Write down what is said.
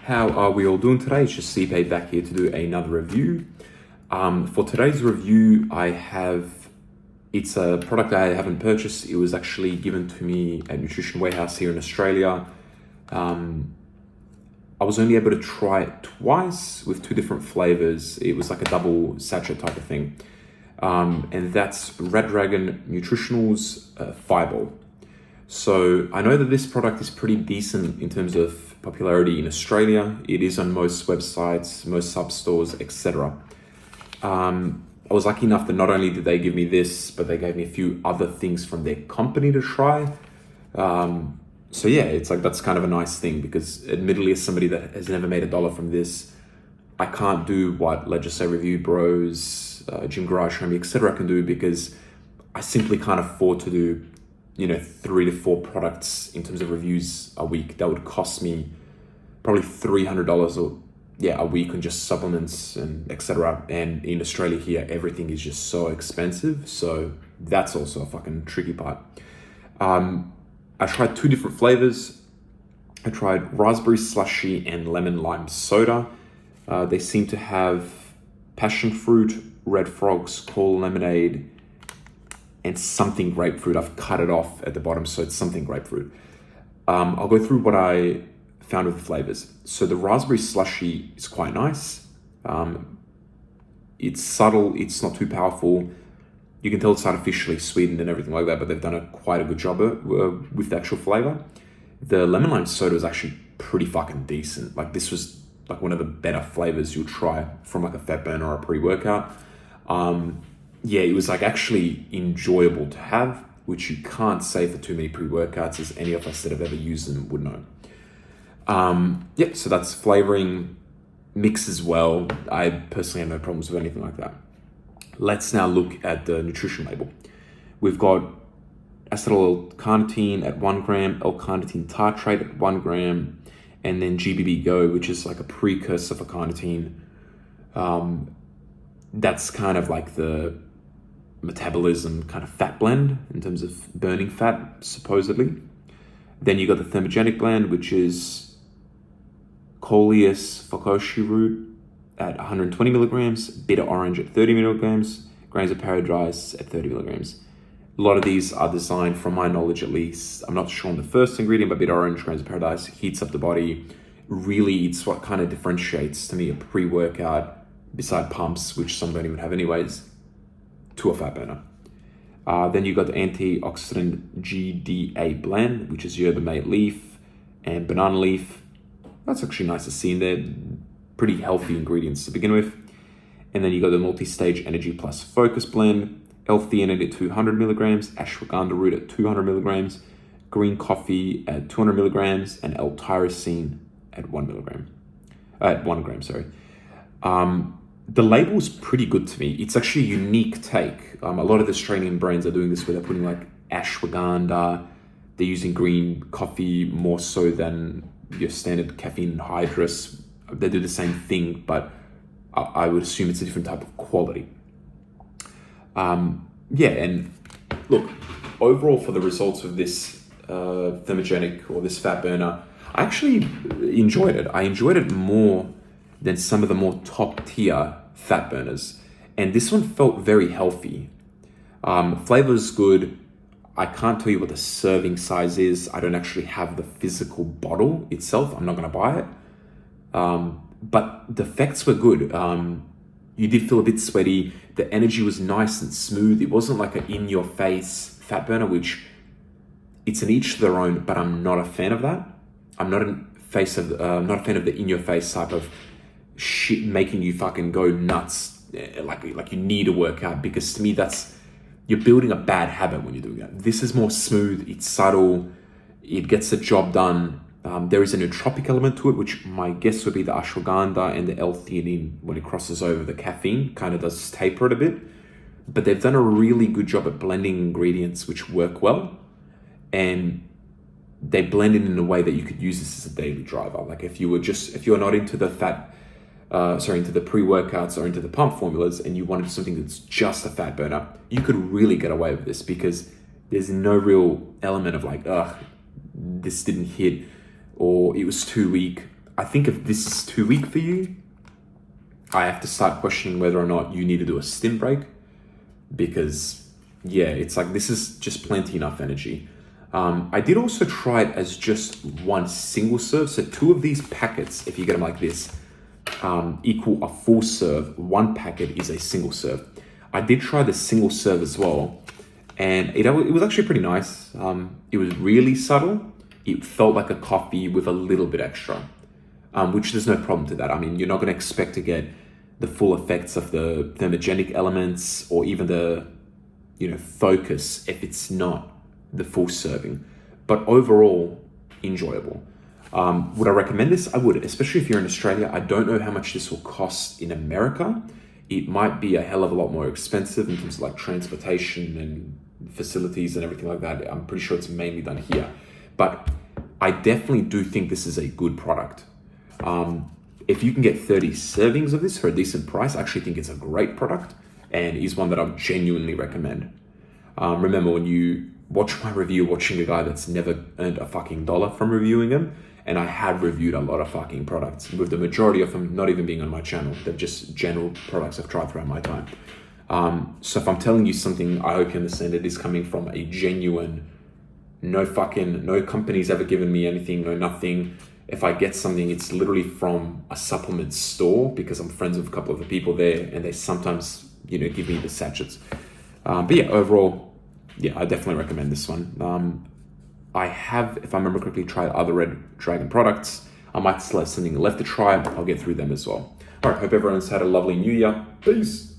How are we all doing today? It's just CPay back here to do another review. For today's review, it's a product I haven't purchased. It was actually given to me at Nutrition Warehouse here in Australia. I was only able to try it twice with two different flavors. It was like a double sachet type of thing. And that's Red Dragon Nutrionals Fireball. So I know that this product is pretty decent in terms of popularity in Australia. It is on most websites, most sub stores, etc. I was lucky enough that not only did they give me this, but they gave me a few other things from their company to try. So yeah, it's like that's kind of a nice thing because admittedly, as somebody that has never made $1 from this, I can't do what let's just say Review Bros, Gym Garage, Homie, etc. can do because I simply can't afford to do 3 to 4 products in terms of reviews a week. That would cost me probably $300 a week on just supplements and etc. And in Australia here, everything is just so expensive. So that's also a fucking tricky part. I tried 2 different flavors. I tried raspberry slushy and lemon lime soda. They seem to have passion fruit, red frogs, cola lemonade, and something grapefruit. I've cut it off at the bottom, so it's something grapefruit. I'll go through what I found with the flavors. So the raspberry slushy is quite nice. It's subtle, it's not too powerful. You can tell it's artificially sweetened and everything like that, but they've done quite a good job with the actual flavor. The lemon lime soda is actually pretty fucking decent. Like this was like one of the better flavors you'll try from like a fat burner or a pre-workout. It was like actually enjoyable to have, which you can't say for too many pre-workouts, as any of us that have ever used them would know. So that's flavoring, mix as well. I personally have no problems with anything like that. Let's now look at the nutrition label. We've got acetyl L-carnitine at 1 gram, L-carnitine tartrate at 1 gram, and then GBB Go, which is like a precursor for carnitine. That's kind of like the metabolism kind of fat blend in terms of burning fat, supposedly. Then you got the thermogenic blend, which is Coleus fukoshi root at 120 milligrams, bitter orange at 30 milligrams, grains of paradise at 30 milligrams. A lot of these are designed, from my knowledge at least, I'm not sure on the first ingredient, but bitter orange, grains of paradise, heats up the body. Really, it's what kind of differentiates to me a pre-workout, beside pumps, which some don't even have anyways, to a fat burner. Then you got the antioxidant GDA blend, which is yerba mate leaf and banana leaf. That's actually nice to see in there. Pretty healthy ingredients to begin with. And then you got the multi-stage energy plus focus blend, L-theanine at 200 milligrams, ashwagandha root at 200 milligrams, green coffee at 200 milligrams, and L-tyrosine at 1 gram, sorry. The label is pretty good to me. It's actually a unique take. A lot of the Australian brands are doing this where they're putting like ashwagandha. They're using green coffee more so than your standard caffeine anhydrous. They do the same thing, but I would assume it's a different type of quality. And look, overall for the results of this thermogenic or this fat burner, I actually enjoyed it. I enjoyed it more than some of the more top tier fat burners. And this one felt very healthy. Flavor's good. I can't tell you what the serving size is. I don't actually have the physical bottle itself. I'm not gonna buy it. But the effects were good. You did feel a bit sweaty. The energy was nice and smooth. It wasn't like an in-your-face fat burner, which it's an each to their own, but I'm not a fan of that. I'm not a fan of the in-your-face type of shit making you fucking go nuts, like you need to work out, because to me you're building a bad habit when you're doing that. This is more smooth, it's subtle, it gets the job done. There is a nootropic element to it, which my guess would be the ashwagandha and the L-theanine. When it crosses over the caffeine, kind of does taper it a bit, but they've done a really good job at blending ingredients which work well, and they blend it in a way that you could use this as a daily driver. Like if you're not into the into the pre-workouts or into the pump formulas, and you wanted something that's just a fat burner, you could really get away with this because there's no real element of like, this didn't hit, or it was too weak. I think if this is too weak for you, I have to start questioning whether or not you need to do a stim break, because yeah, it's like, this is just plenty enough energy. I did also try it as just one single serve. So 2 of these packets, if you get them like this, equal a full serve. 1 packet is a single serve. I did try the single serve as well, and it was actually pretty nice. It was really subtle. It felt like a coffee with a little bit extra, which there's no problem to that. I mean, you're not going to expect to get the full effects of the thermogenic elements or even the, focus if it's not the full serving. But overall, enjoyable. Would I recommend this? I would, especially if you're in Australia. I don't know how much this will cost in America. It might be a hell of a lot more expensive in terms of like transportation and facilities and everything like that. I'm pretty sure it's mainly done here. But I definitely do think this is a good product. If you can get 30 servings of this for a decent price, I actually think it's a great product and is one that I would genuinely recommend. Remember, when you watch my review, watching a guy that's never earned a fucking dollar from reviewing them, and I have reviewed a lot of fucking products, with the majority of them not even being on my channel. They're just general products I've tried throughout my time. So if I'm telling you something, I hope you understand it is coming from a genuine, no company's ever given me anything, no nothing. If I get something, it's literally from a supplement store, because I'm friends with a couple of the people there, and they sometimes, give me the sachets. But yeah, overall, yeah, I definitely recommend this one. I have, if I remember correctly, tried other Red Dragon products. I might still have something left to try. I'll get through them as well. All right, hope everyone's had a lovely new year. Peace.